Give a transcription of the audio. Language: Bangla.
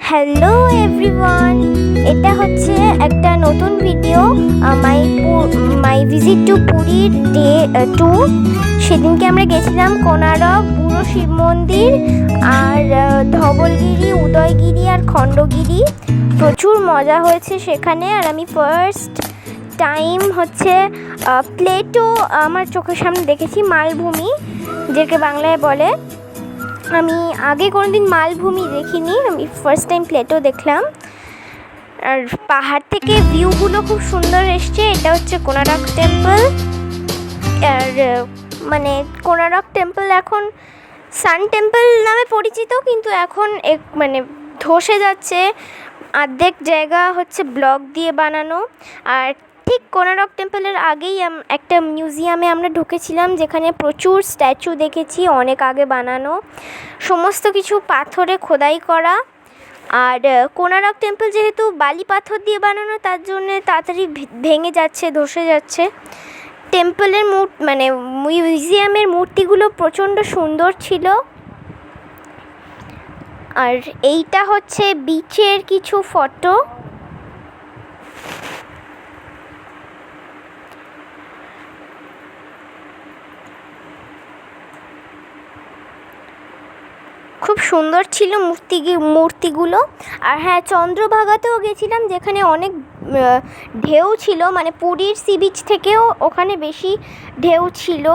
হ্যালো এভরিওয়ান, এটা হচ্ছে একটা নতুন ভিডিও। মাই ভিজিট টু পুরীর ডে 2। সেদিনকে আমরা গেছিলাম কোনারক, বুড়ো শিব মন্দির, আর ধবলগিরি, উদয়গিরি আর খণ্ডগিরি। প্রচুর মজা হয়েছে সেখানে। আর আমি ফার্স্ট টাইম হচ্ছে প্লেটো আমার চোখের সামনে দেখেছি, মালভূমি যেটাকে বাংলায় বলে। আমি আগে কোনোদিন মালভূমি দেখিনি, আমি ফার্স্ট টাইম প্লেটো দেখলাম। আর পাহাড় থেকে ভিউগুলো খুব সুন্দর এসছে। এটা হচ্ছে কোনারক টেম্পল। আর মানে কোনারক টেম্পল এখন সান টেম্পল নামে পরিচিত, কিন্তু এখন মানে ধসে যাচ্ছে। অর্ধেক জায়গা হচ্ছে ব্লক দিয়ে বানানো। আর ঠিক কোনারক টেম্পলের আগেই একটা মিউজিয়ামে আমরা ঢুকেছিলাম, যেখানে প্রচুর স্ট্যাচু দেখেছি, অনেক আগে বানানো, সমস্ত কিছু পাথরে খোদাই করা। আর কোনারক টেম্পল যেহেতু বালি পাথর দিয়ে বানানো, তার জন্যে তাড়াতাড়ি ভেঙে যাচ্ছে, ধসে যাচ্ছে। টেম্পলের মানে মিউজিয়ামের মূর্তিগুলো প্রচণ্ড সুন্দর ছিল। আর এইটা হচ্ছে বিচের কিছু ফটো। খুব সুন্দর ছিল মূর্তিগুলো। আর হ্যাঁ, চন্দ্রভাগাতেও গেছিলাম, যেখানে অনেক ঢেউ ছিল, মানে পুরীর সি বিচ থেকেও ওখানে বেশি ঢেউ ছিল।